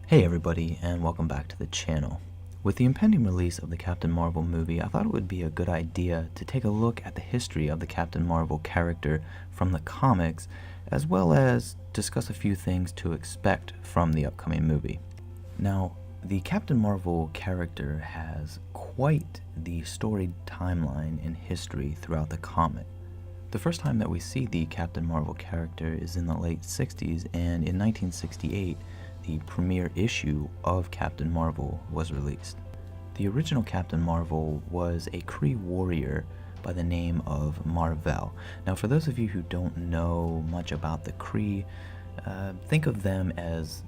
Hey everybody, and welcome back to the channel. With the impending release of the Captain Marvel movie, I thought it would be a good idea to take a look at the history of the Captain Marvel character from the comics, as well as discuss a few things to expect from the upcoming movie. Now, the Captain Marvel character has quite the storied timeline in history throughout the comic. The first time that we see the Captain Marvel character is in the late 60s, and in 1968, the premiere issue of Captain Marvel was released. The original Captain Marvel was a Kree warrior by the name of Mar-Vell. Now, for those of you who don't know much about the Kree, think of them as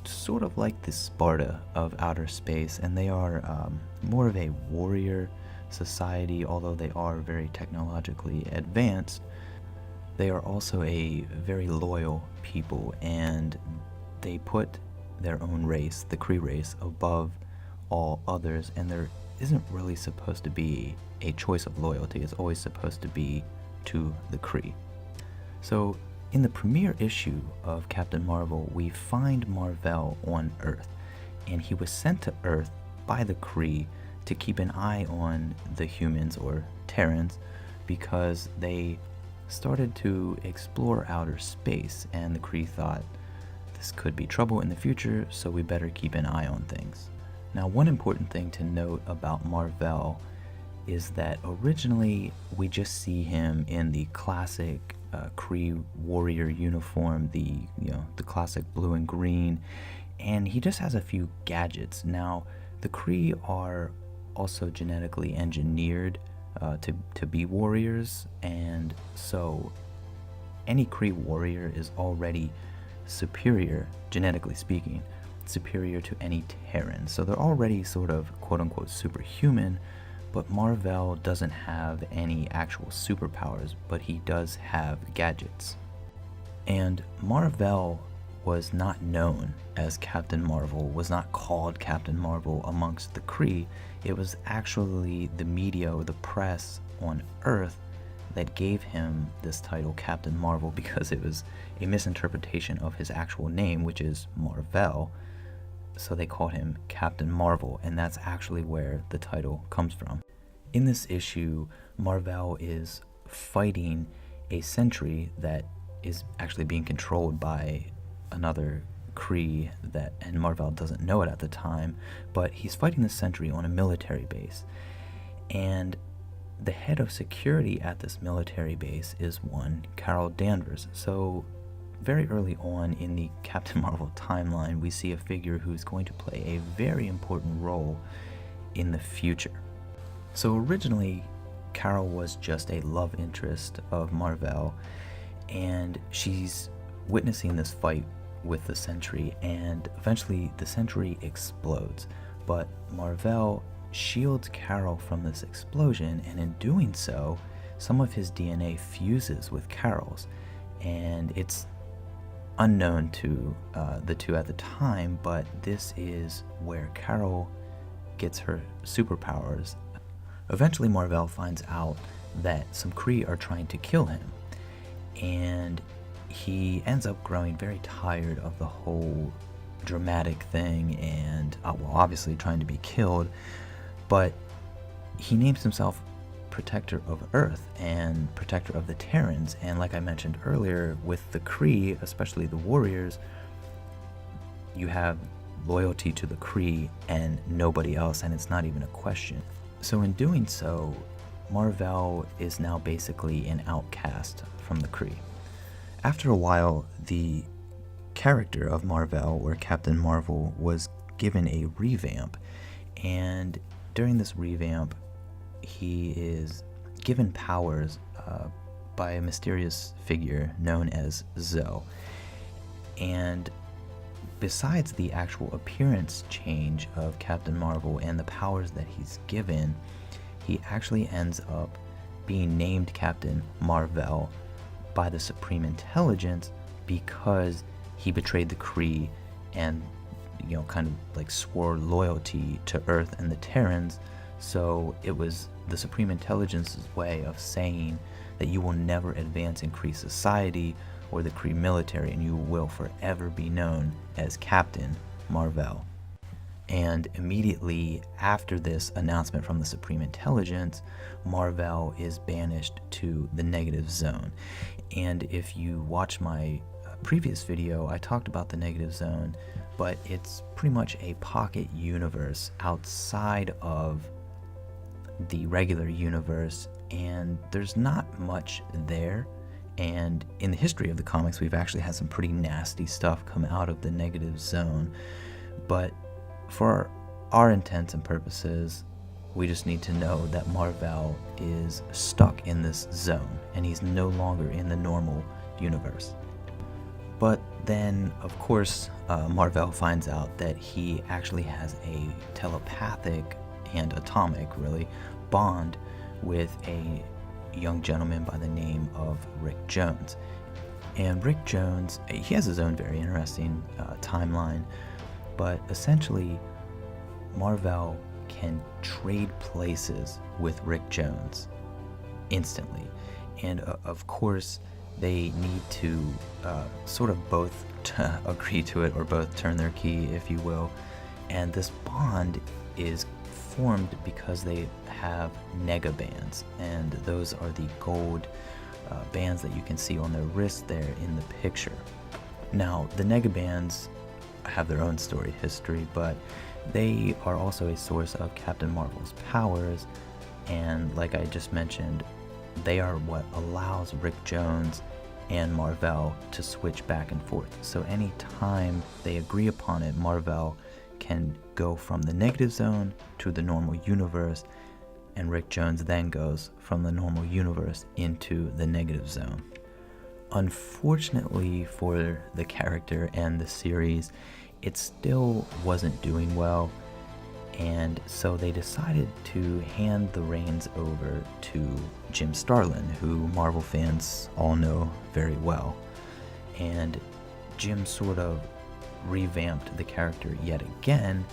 sort of like the Sparta of outer space, and they are more of a warrior society. Although they are very technologically advanced, they are also a very loyal people, and they put their own race, the Kree race, above all others, and there isn't really supposed to be a choice of loyalty. It's always supposed to be to the Kree. So in the premiere issue of Captain Marvel, we find Mar-Vell on Earth, and he was sent to Earth by the Kree to keep an eye on the humans, or Terrans, because they started to explore outer space, and the Kree thought this could be trouble in the future, so we better keep an eye on things. Now, one important thing to note about Mar-Vell is that originally we just see him in the classic Kree warrior uniform, the classic blue and green, and he just has a few gadgets. Now, the Kree are also genetically engineered to be warriors, and so any Kree warrior is already superior, genetically speaking, superior to any Terran. So they're already sort of quote-unquote superhuman, but Mar-Vell doesn't have any actual superpowers, but he does have gadgets. And Mar-Vell was not known as Captain Marvel, was not called Captain Marvel amongst the Kree. It was actually the media, or the press on Earth, that gave him this title, Captain Marvel, because it was a misinterpretation of his actual name, which is Mar-Vell. So they called him Captain Marvel, and that's actually where the title comes from. In this issue, Mar-Vell is fighting a sentry that is actually being controlled by another Kree, and Mar-Vell doesn't know it at the time, but he's fighting the sentry on a military base. And the head of security at this military base is one Carol Danvers. So very early on in the Captain Marvel timeline, we see a figure who's going to play a very important role in the future. So originally, Carol was just a love interest of Mar-Vell, and she's witnessing this fight with the sentry, and eventually the sentry explodes, but Mar-Vell shields Carol from this explosion, and in doing so, some of his DNA fuses with Carol's, and it's unknown to the two at the time, but this is where Carol gets her superpowers. Eventually, Mar-Vell finds out that some Kree are trying to kill him, and he ends up growing very tired of the whole dramatic thing, and obviously trying to be killed. But he names himself Protector of Earth and Protector of the Terrans, and like I mentioned earlier, with the Kree, especially the warriors, you have loyalty to the Kree and nobody else, and it's not even a question. So in doing so, Mar-Vell is now basically an outcast from the Kree. After a while, the character of Mar-Vell, or Captain Marvel, was given a revamp, and during this revamp, he is given powers by a mysterious figure known as Zoe. And besides the actual appearance change of Captain Marvel and the powers that he's given, he actually ends up being named Captain Mar-Vell by the Supreme Intelligence because he betrayed the Kree and kind of like swore loyalty to Earth and the Terrans. So it was the Supreme Intelligence's way of saying that you will never advance in Kree society or the Kree military, and you will forever be known as Captain Mar-Vell. And immediately after this announcement from the Supreme Intelligence, Mar-Vell is banished to the negative zone. And if you watch my previous video, I talked about the negative zone, but it's pretty much a pocket universe outside of the regular universe, and there's not much there. And in the history of the comics, we've actually had some pretty nasty stuff come out of the negative zone. But for our intents and purposes, we just need to know that Mar-Vell is stuck in this zone, and he's no longer in the normal universe. But then, of course, Mar-Vell finds out that he actually has a telepathic and atomic, really, bond with a young gentleman by the name of Rick Jones. And Rick Jones, he has his own very interesting timeline, but essentially Mar-Vell can trade places with Rick Jones instantly. And of course, they need to sort of both agree to it, or both turn their key, if you will. And this bond is formed because they have nega bands, and those are the gold bands that you can see on their wrist there in the picture. Now, the nega bands have their own storied history, but they are also a source of Captain Marvel's powers, and like I just mentioned, they are what allows Rick Jones and Mar-Vell to switch back and forth. So anytime they agree upon it, Mar-Vell can go from the negative zone to the normal universe, and Rick Jones then goes from the normal universe into the negative zone. Unfortunately for the character and the series, it still wasn't doing well, and so they decided to hand the reins over to Jim Starlin, who Marvel fans all know very well. And Jim sort of revamped the character yet again,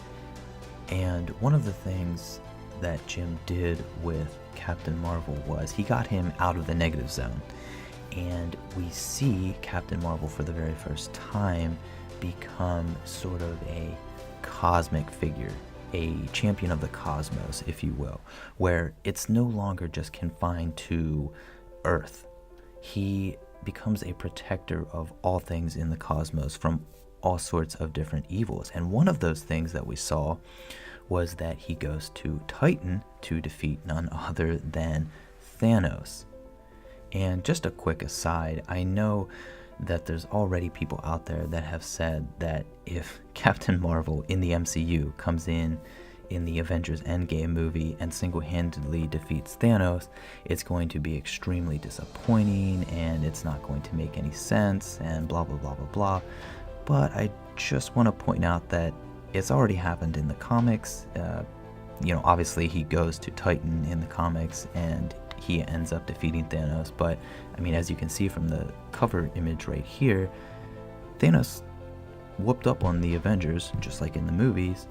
and one of the things that Jim did with Captain Marvel was he got him out of the negative zone, and we see Captain Marvel for the very first time become sort of a cosmic figure, a champion of the cosmos, if you will, where it's no longer just confined to Earth. He becomes a protector of all things in the cosmos from all sorts of different evils. And one of those things that we saw was that he goes to Titan to defeat none other than Thanos. And just a quick aside, I know that there's already people out there that have said that if Captain Marvel in the MCU comes in the Avengers Endgame movie and single-handedly defeats Thanos, it's going to be extremely disappointing and it's not going to make any sense and blah blah blah blah blah. But I just want to point out that it's already happened in the comics. Obviously he goes to Titan in the comics and he ends up defeating Thanos, but I mean, as you can see from the cover image right here, Thanos whooped up on the Avengers just like in the movies,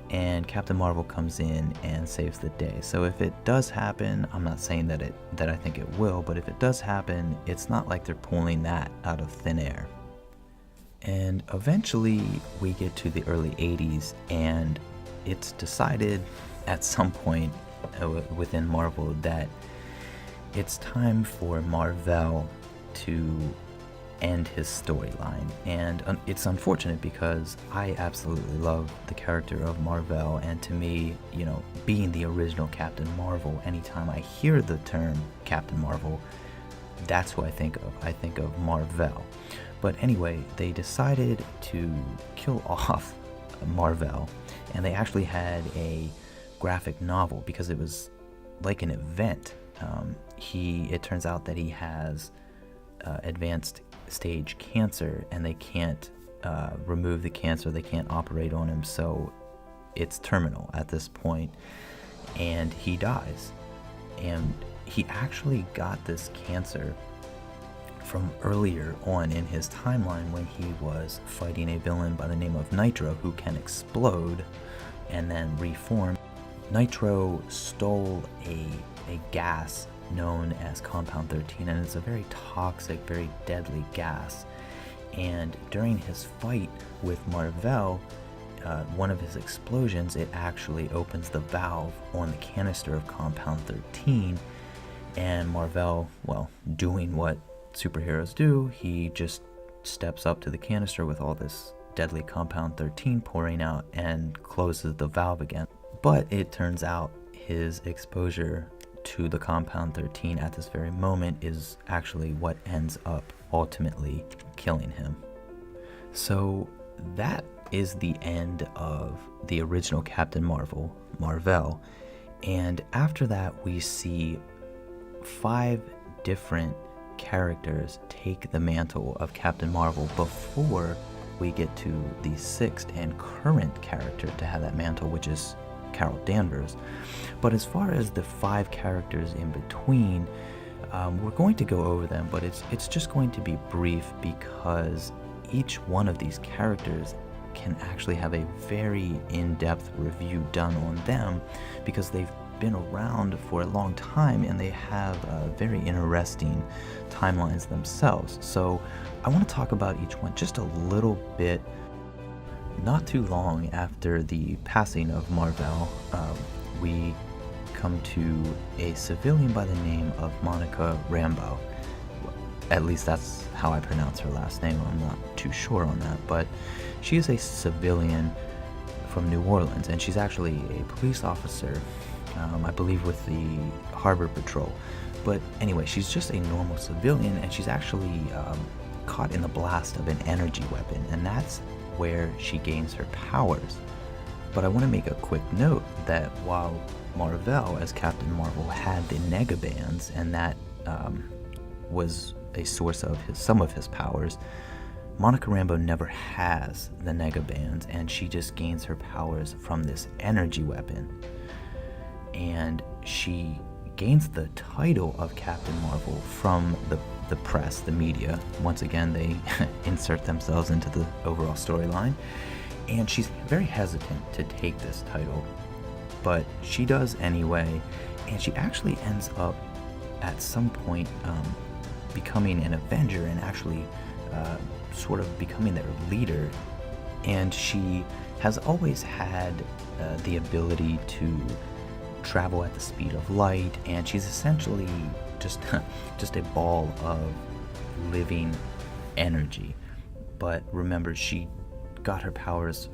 and Captain Marvel comes in and saves the day. So if it does happen, I'm not saying that I think it will, but if it does happen, it's not like they're pulling that out of thin air. And eventually we get to the early 80s, and it's decided at some point within Marvel that it's time for Mar-Vell to end his storyline. And it's unfortunate because I absolutely love the character of Mar-Vell, and to me, being the original Captain Marvel, anytime I hear the term Captain Marvel, that's who I think of. I think of Mar-Vell. But anyway, they decided to kill off Mar-Vell, and they actually had a graphic novel because it was like an event. It turns out that he has advanced stage cancer, and they can't remove the cancer, they can't operate on him, so it's terminal at this point, and he dies. And he actually got this cancer from earlier on in his timeline when he was fighting a villain by the name of Nitro, who can explode and then reform. Nitro stole a gas known as Compound 13, and it's a very toxic, very deadly gas. And during his fight with Mar-Vell, one of his explosions, it actually opens the valve on the canister of Compound 13, and Mar-Vell, well, doing what superheroes do, he just steps up to the canister with all this deadly Compound 13 pouring out and closes the valve again. But it turns out his exposure to the Compound 13 at this very moment is actually what ends up ultimately killing him. So that is the end of the original Captain Marvel, Mar-Vell, and after that we see 5 different characters take the mantle of Captain Marvel before we get to the 6th and current character to have that mantle, which is Carol Danvers. But as far as the 5 characters in between, we're going to go over them, but it's just going to be brief because each one of these characters can actually have a very in-depth review done on them because they've been around for a long time and they have very interesting timelines themselves. So I want to talk about each one just a little bit. Not too long after the passing of Mar-Vell, we come to a civilian by the name of Monica Rambeau. At least that's how I pronounce her last name. I'm not too sure on that, but she is a civilian from New Orleans, and she's actually a police officer, I believe with the Harbor Patrol. But anyway, she's just a normal civilian, and she's actually caught in the blast of an energy weapon, and that's where she gains her powers. But I want to make a quick note that while Mar-Vell as Captain Marvel had the Negabands, and that was a source of some of his powers, Monica Rambeau never has the Negabands, and she just gains her powers from this energy weapon. And she gains the title of Captain Marvel from the press, the media. Once again, they insert themselves into the overall storyline, and she's very hesitant to take this title, but she does anyway, and she actually ends up at some point becoming an Avenger and actually sort of becoming their leader. And she has always had the ability to travel at the speed of light, and she's essentially just a ball of living energy. But remember, she got her powers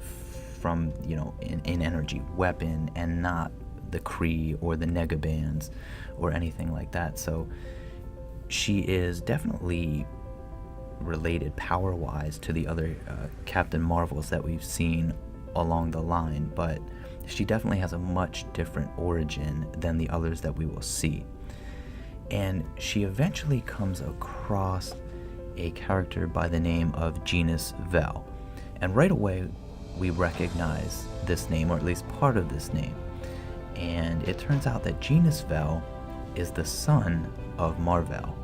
from, an energy weapon and not the Kree or the Negabands or anything like that. So she is definitely related power-wise to the other Captain Marvels that we've seen along the line, but she definitely has a much different origin than the others that we will see. And she eventually comes across a character by the name of Genis Vell. And right away, we recognize this name, or at least part of this name. And it turns out that Genis Vell is the son of Mar-Vell.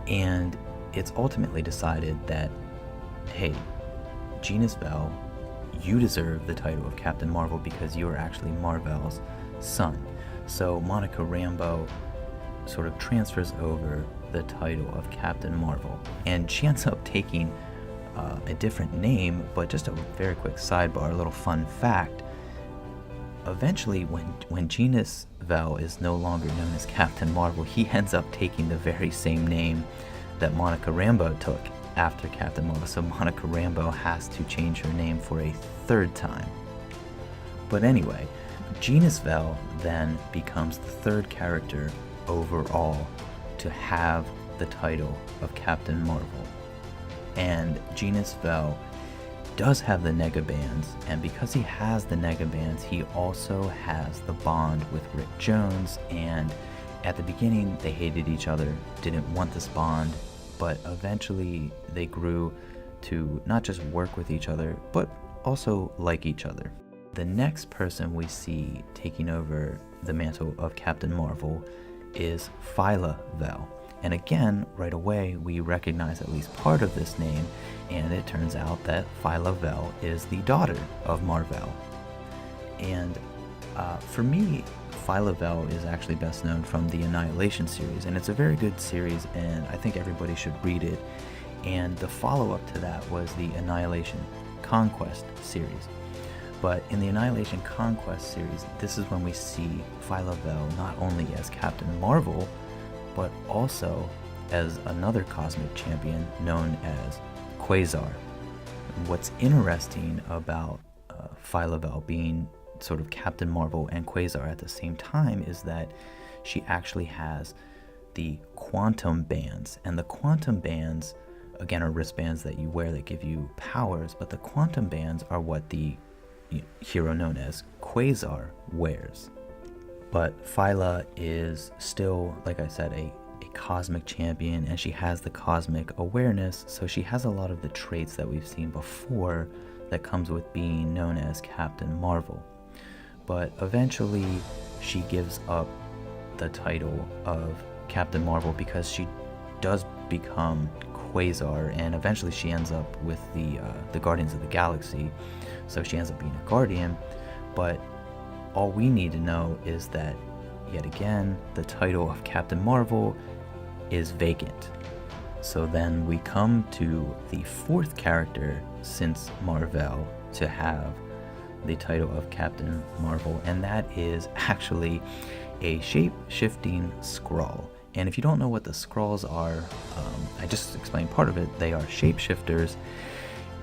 And it's ultimately decided that, hey, Genis Vell, you deserve the title of Captain Marvel because you are actually Mar-Vell's son. So Monica Rambeau sort of transfers over the title of Captain Marvel, and she ends up taking a different name. But just a very quick sidebar, a little fun fact: eventually when Genis Vell is no longer known as Captain Marvel, he ends up taking the very same name that Monica Rambeau took after Captain Marvel. So Monica Rambeau has to change her name for a 3rd time. But anyway, Genis Vell then becomes the 3rd character overall to have the title of Captain Marvel. And Genis Vell does have the Negabands, and because he has the Negabands, he also has the bond with Rick Jones. And at the beginning, they hated each other, didn't want this bond, but eventually they grew to not just work with each other, but also like each other. The next person we see taking over the mantle of Captain Marvel is Phyla Vell. And again, right away, we recognize at least part of this name, and it turns out that Phyla Vell is the daughter of Mar-Vell. And for me, Phyla Vell is actually best known from the Annihilation series, and it's a very good series, and I think everybody should read it. And the follow-up to that was the Annihilation Conquest series. But in the Annihilation Conquest series, this is when we see Phyla-Vell not only as Captain Marvel, but also as another cosmic champion known as Quasar. What's interesting about Phyla-Vell being sort of Captain Marvel and Quasar at the same time is that she actually has the quantum bands, and the quantum bands, again, are wristbands that you wear that give you powers, but the quantum bands are what the hero known as Quasar wears. But Phyla is still, like I said, a cosmic champion, and she has the cosmic awareness, so she has a lot of the traits that we've seen before that comes with being known as Captain Marvel. But eventually she gives up the title of Captain Marvel because she does become Quasar, and eventually she ends up with the Guardians of the Galaxy, so she ends up being a Guardian. But all we need to know is that, yet again, the title of Captain Marvel is vacant. So then we come to the fourth character since Mar-Vell to have the title of Captain Marvel, and that is actually a shape-shifting Skrull. And if you don't know what the Skrulls are, I just explained part of it. They are shapeshifters,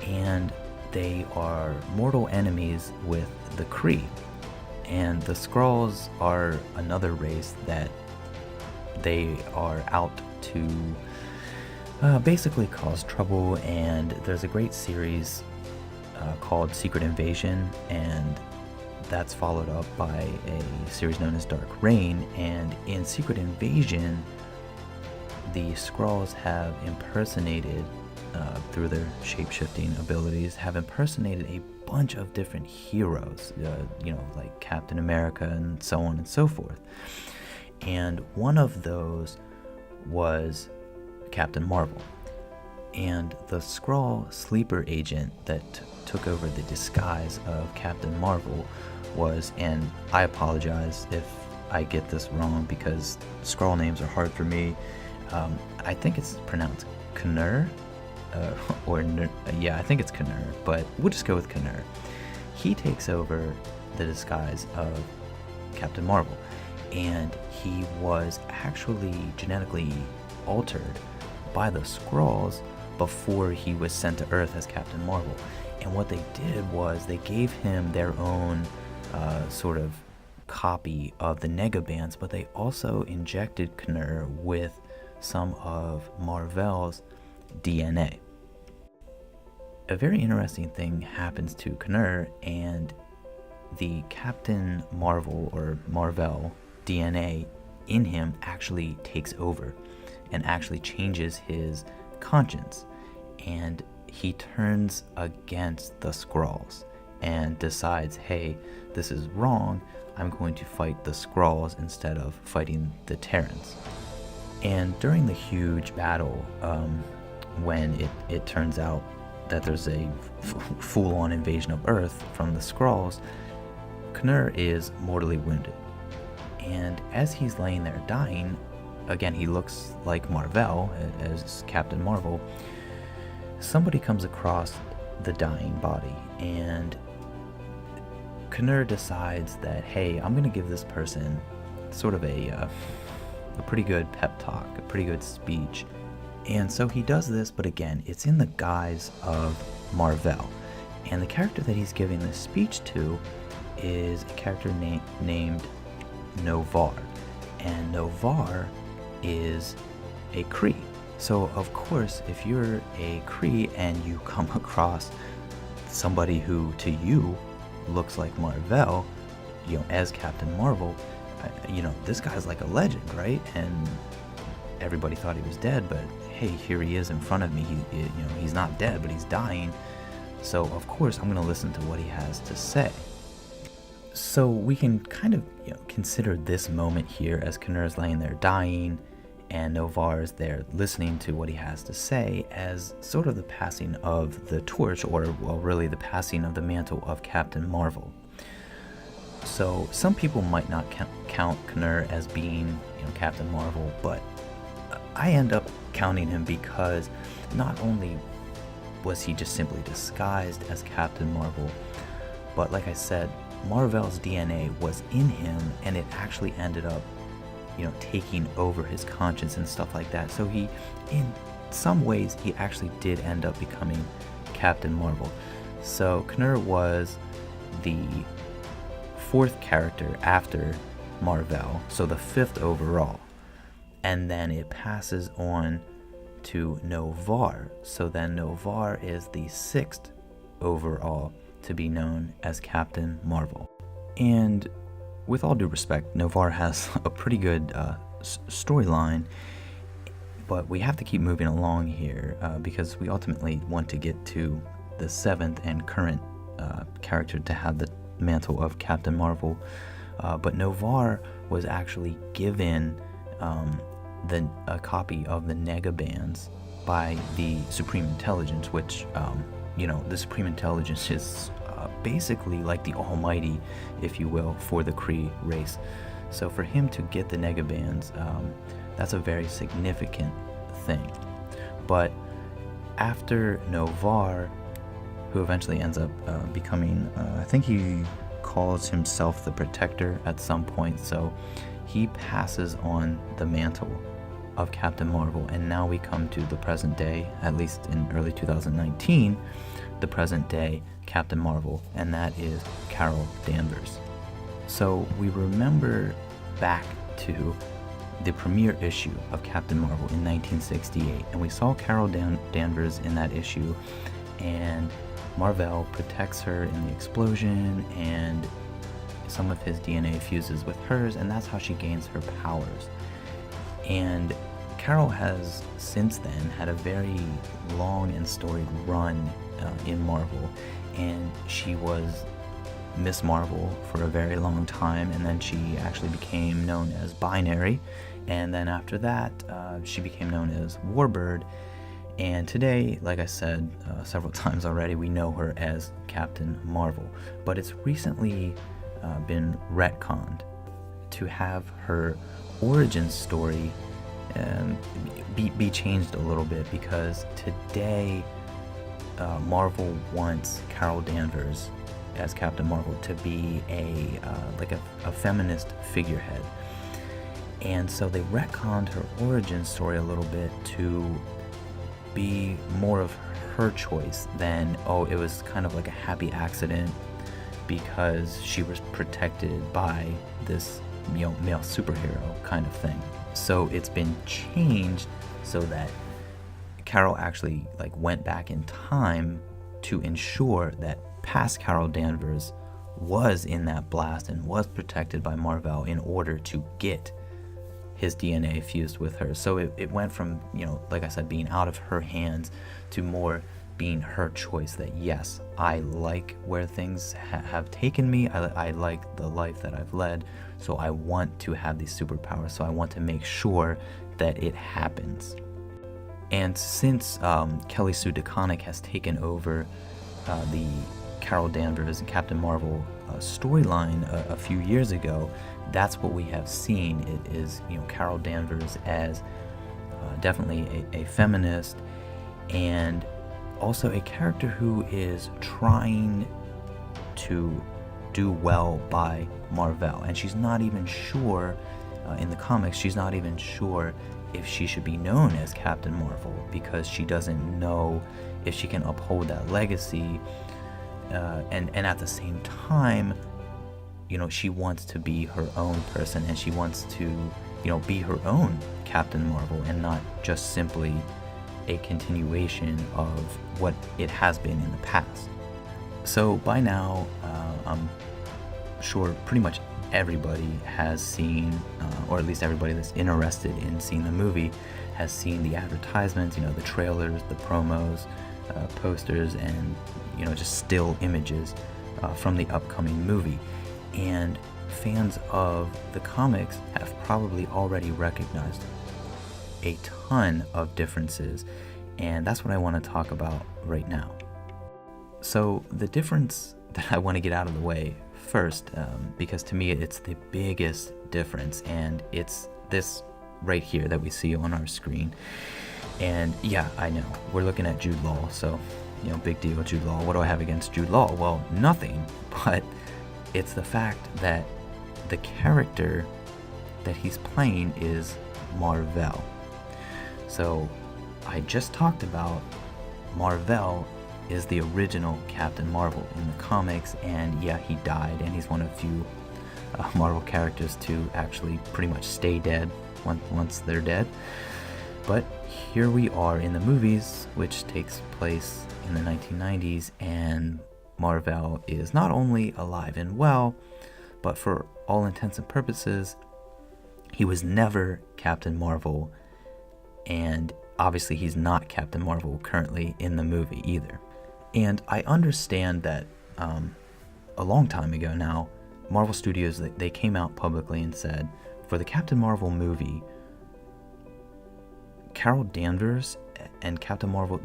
and they are mortal enemies with the Kree. And the Skrulls are another race that they are out to basically cause trouble, and there's a great series called Secret Invasion, and that's followed up by a series known as Dark Reign. And in Secret Invasion, the Skrulls have impersonated, through their shape-shifting abilities, have impersonated a bunch of different heroes, like Captain America and so on and so forth. And one of those was Captain Marvel. And the Skrull sleeper agent that took over the disguise of Captain Marvel was, and I apologize if I get this wrong because Skrull names are hard for me. I think it's pronounced Knurr, I think it's Knurr, but we'll just go with Knurr. He takes over the disguise of Captain Marvel, and he was actually genetically altered by the Skrulls before he was sent to Earth as Captain Marvel. And what they did was they gave him their own sort of copy of the Negabands, but they also injected Knurr with some of Mar-Vell's DNA. A very interesting thing happens to Knurr, and the Captain Marvel or Mar-Vell DNA in him actually takes over and actually changes his conscience, and he turns against the Skrulls and decides, hey, this is wrong, I'm going to fight the Skrulls instead of fighting the Terrans. And during the huge battle, when it turns out that there's a full-on invasion of Earth from the Skrulls, Knurr is mortally wounded. And as he's laying there dying, again, he looks like Mar-Vell as Captain Marvel, somebody comes across the dying body, and Knurr decides that, hey, I'm going to give this person sort of a pretty good pep talk, a pretty good speech. And so he does this, but again, it's in the guise of Mar-Vell. And the character that he's giving this speech to is a character named Noh-Varr. And Noh-Varr is a Kree. So of course, if you're a Kree and you come across somebody who to you looks like Mar-Vell, as Captain Marvel, this guy's like a legend, right? And everybody thought he was dead, but hey, here he is in front of me. He's not dead, but he's dying. So of course I'm going to listen to what he has to say. So we can kind of consider this moment here as Knurr's laying there dying, and Noh-Varr is there listening to what he has to say as sort of the passing of the torch, or really the passing of the mantle of Captain Marvel. So some people might not count Knurr as being Captain Marvel, but I end up counting him because not only was he just simply disguised as Captain Marvel, But like I said, Mar-Vell's DNA was in him, and it actually ended up, taking over his conscience and stuff like that. So he, in some ways, he actually did end up becoming Captain Marvel. So Knurr was the fourth character after Mar-Vell, so the fifth overall. And then it passes on to Noh-Varr. So then Noh-Varr is the sixth overall to be known as Captain Marvel. And with all due respect, Noh-Varr has a pretty good storyline, but we have to keep moving along here because we ultimately want to get to the seventh and current character to have the mantle of Captain Marvel. But Noh-Varr was actually given a copy of the Negabands by the Supreme Intelligence, which, the Supreme Intelligence is basically like the Almighty, if you will, for the Kree race. So for him to get the Negabands, that's a very significant thing. But after Noh-Varr, who eventually ends up becoming, I think he calls himself the Protector at some point, so he passes on the mantle of Captain Marvel, and now we come to the present day, at least in early 2019, the present day Captain Marvel, and that is Carol Danvers. So we remember back to the premiere issue of Captain Marvel in 1968, and we saw Carol Danvers in that issue, and Mar-Vell protects her in the explosion, and some of his DNA fuses with hers, and that's how she gains her powers. And Carol has since then had a very long and storied run in Marvel, and she was Miss Marvel for a very long time, and then she actually became known as Binary, and then after that she became known as Warbird, and today, like I said several times already, we know her as Captain Marvel. But it's recently been retconned to have her origin story be changed a little bit, because today Marvel wants Carol Danvers as Captain Marvel to be a feminist figurehead, and so they retconned her origin story a little bit to be more of her choice than, it was kind of like a happy accident because she was protected by this male superhero kind of thing. So it's been changed so that Carol actually went back in time to ensure that past Carol Danvers was in that blast and was protected by Mar-Vell in order to get his DNA fused with hers. So it went from, like I said, being out of her hands to more being her choice, that yes, I like where things have taken me, I like the life that I've led, so I want to have these superpowers, so I want to make sure that it happens. And since Kelly Sue DeConnick has taken over the Carol Danvers and Captain Marvel storyline a few years ago, that's what we have seen. It is, Carol Danvers as definitely a feminist, and also a character who is trying to do well by Mar-Vell, and she's not even sure, in the comics, she's not even sure if she should be known as Captain Marvel, because she doesn't know if she can uphold that legacy, and at the same time, she wants to be her own person, and she wants to, be her own Captain Marvel, and not just simply a continuation of what it has been in the past. So by now, I'm sure pretty much everybody has seen, or at least everybody that's interested in seeing the movie has seen the advertisements, the trailers, the promos, posters, and just still images from the upcoming movie. And fans of the comics have probably already recognized a ton of differences, and that's what I want to talk about right now. So the difference that I want to get out of the way first, because to me it's the biggest difference, and it's this right here that we see on our screen. And yeah, I know we're looking at Jude Law, so big deal, Jude Law. What do I have against Jude Law? Well, nothing, but it's the fact that the character that he's playing is Mar-Vell. So I just talked about Mar-Vell is the original Captain Marvel in the comics, and yeah, he died, and he's one of few Marvel characters to actually pretty much stay dead once they're dead. But here we are in the movies, which takes place in the 1990s, and Mar-Vell is not only alive and well, but for all intents and purposes, he was never Captain Marvel, and obviously he's not Captain Marvel currently in the movie either. And I understand that a long time ago now, Marvel Studios, they came out publicly and said, for the Captain Marvel movie, Carol Danvers and Captain Marvel,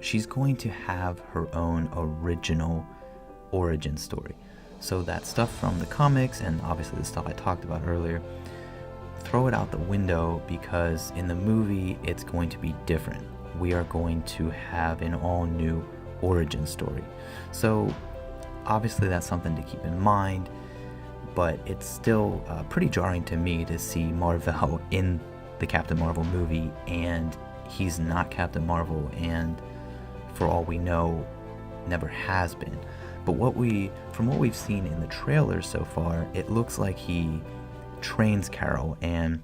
she's going to have her own original origin story. So that stuff from the comics, and obviously the stuff I talked about earlier, throw it out the window, because in the movie it's going to be different. We are going to have an all new origin story. So obviously that's something to keep in mind, but it's still pretty jarring to me to see Mar-Vell in the Captain Marvel movie, and he's not Captain Marvel, and for all we know, never has been. But from what we've seen in the trailers so far, it looks like he trains Carol, and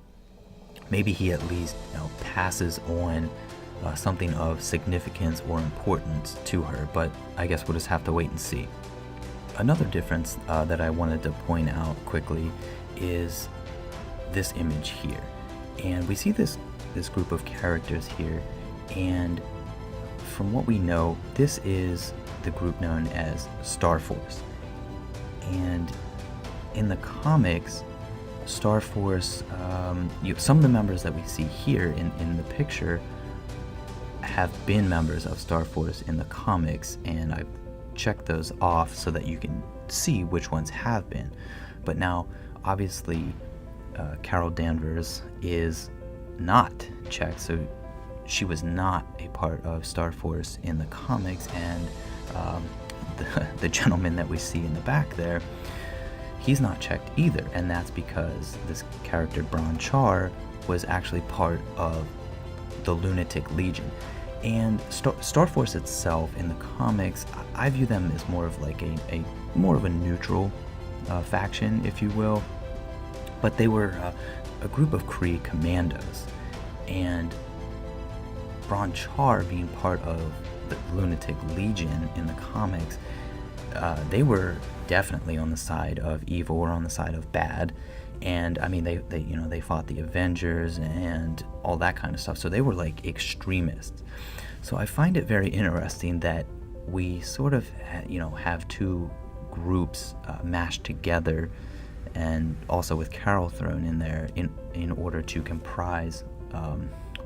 maybe he at least passes on something of significance or importance to her, but I guess we'll just have to wait and see. Another difference that I wanted to point out quickly is this image here. And we see this group of characters here, and from what we know, this is the group known as Star Force. And in the comics, Star Force, some of the members that we see here in the picture have been members of Star Force in the comics, and I've checked those off so that you can see which ones have been. But now, obviously, Carol Danvers is not checked, so she was not a part of Star Force in the comics, and the gentleman that we see in the back there, he's not checked either, and that's because this character Bron Char was actually part of the Lunatic Legion. And Star Force itself in the comics, I view them as more of like a more of a neutral faction, if you will. But they were a group of Kree commandos, and Bron Char being part of the Lunatic Legion in the comics, they were definitely on the side of evil, or on the side of bad. And I mean, they fought the Avengers and all that kind of stuff. So they were like extremists. So I find it very interesting that we sort of have two groups mashed together, and also with Carol thrown in there in order to comprise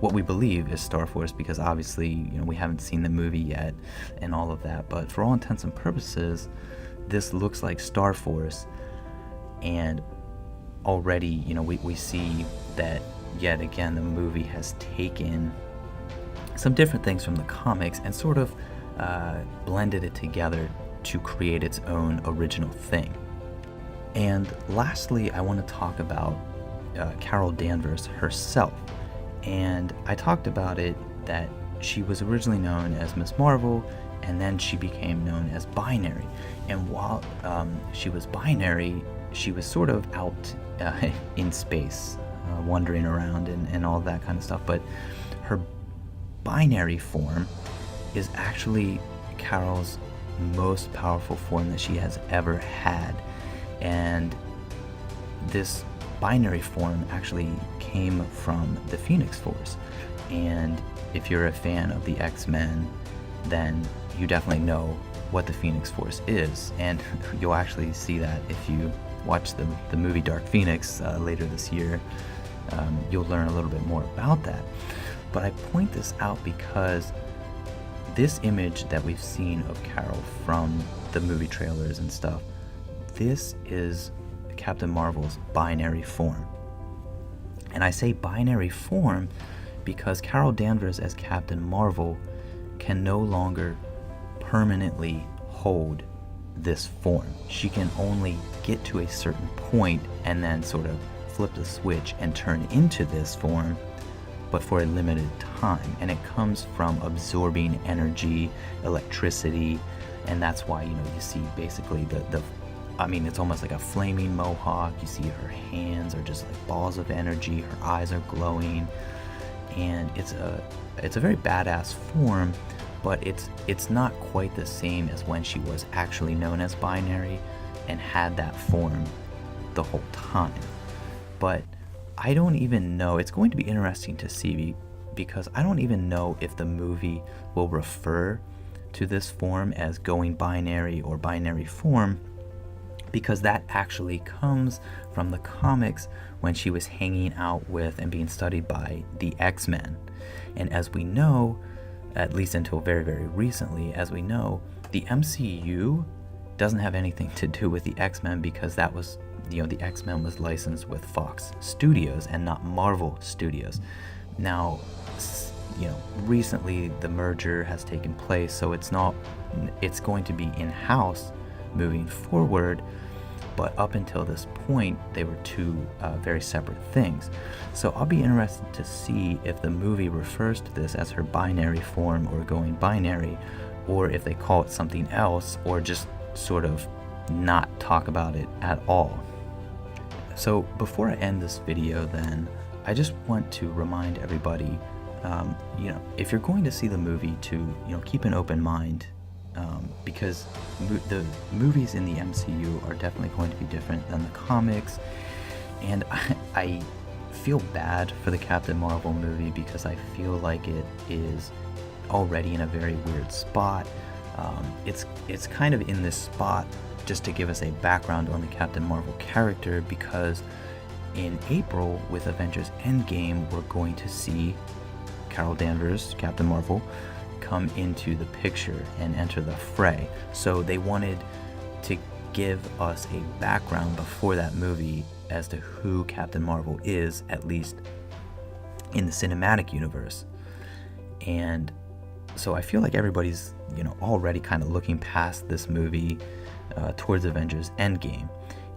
what we believe is Star Force, because obviously we haven't seen the movie yet and all of that. But for all intents and purposes, this looks like Star Force, and already we see that yet again the movie has taken some different things from the comics and sort of blended it together to create its own original thing. And lastly, I want to talk about Carol Danvers herself. And I talked about it, that she was originally known as Miss Marvel, and then she became known as Binary. And while she was Binary, she was sort of out in space, wandering around and all that kind of stuff. But her Binary form is actually Carol's most powerful form that she has ever had. And this Binary form actually came from the Phoenix Force. And if you're a fan of the X-Men, then you definitely know what the Phoenix Force is. And you'll actually see that if you watch the movie Dark Phoenix later this year. You'll learn a little bit more about that. But I point this out because this image that we've seen of Carol from the movie trailers and stuff, this is Captain Marvel's Binary form. And I say Binary form because Carol Danvers as Captain Marvel can no longer permanently hold this form. She can only get to a certain point and then sort of flip the switch and turn into this form, but for a limited time. And it comes from absorbing energy, electricity, and that's why, you see basically it's almost like a flaming mohawk. You see her hands are just like balls of energy, her eyes are glowing, and it's a very badass form, but it's not quite the same as when she was actually known as Binary and had that form the whole time. But I don't even know, it's going to be interesting to see, because I don't even know if the movie will refer to this form as going binary or binary form, because that actually comes from the comics when she was hanging out with and being studied by the X-Men. And as we know, at least until very, very recently, as we know, the MCU doesn't have anything to do with the X-Men, because that was, the X-Men was licensed with Fox Studios and not Marvel Studios. Now, recently the merger has taken place, so it's going to be in-house moving forward, but up until this point they were two very separate things. So I'll be interested to see if the movie refers to this as her binary form or going binary, or if they call it something else, or just sort of not talk about it at all. So before I end this video, then I just want to remind everybody, if you're going to see the movie, to keep an open mind, because the movies in the MCU are definitely going to be different than the comics, and I feel bad for the Captain Marvel movie, because I feel like it is already in a very weird spot. It's kind of in this spot just to give us a background on the Captain Marvel character, because in April with Avengers Endgame we're going to see Carol Danvers, Captain Marvel, come into the picture and enter the fray. So they wanted to give us a background before that movie as to who Captain Marvel is, at least in the cinematic universe. And so I feel like everybody's already kind of looking past this movie towards Avengers Endgame,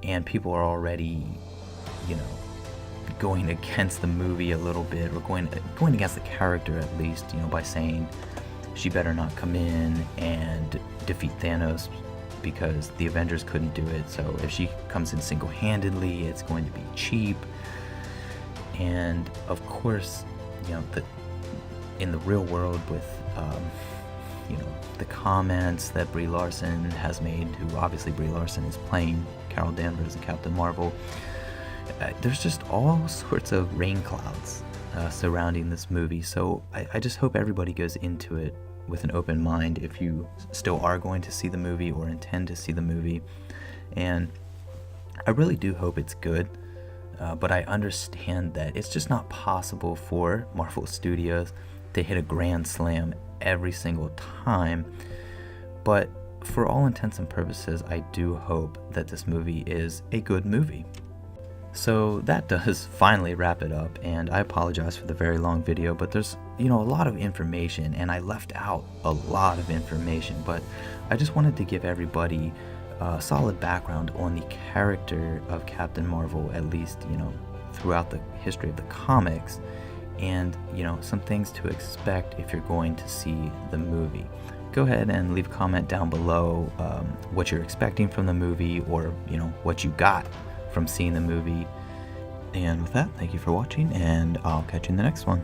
and people are already going against the movie a little bit, or going against the character at least, by saying she better not come in and defeat Thanos, because the Avengers couldn't do it. So if she comes in single-handedly, it's going to be cheap. And of course, in the real world, with the comments that Brie Larson has made, who obviously Brie Larson is playing Carol Danvers and Captain Marvel, there's just all sorts of rain clouds surrounding this movie. So I just hope everybody goes into it with an open mind, if you still are going to see the movie or intend to see the movie. And I really do hope it's good, but I understand that it's just not possible for Marvel Studios to hit a grand slam every single time. But for all intents and purposes, I do hope that this movie is a good movie. So that does finally wrap it up, and I apologize for the very long video, but there's a lot of information, and I left out a lot of information, but I just wanted to give everybody a solid background on the character of Captain Marvel, at least throughout the history of the comics, and some things to expect if you're going to see the movie. Go ahead and leave a comment down below what you're expecting from the movie, or what you got from seeing the movie. And with that, thank you for watching, and I'll catch you in the next one.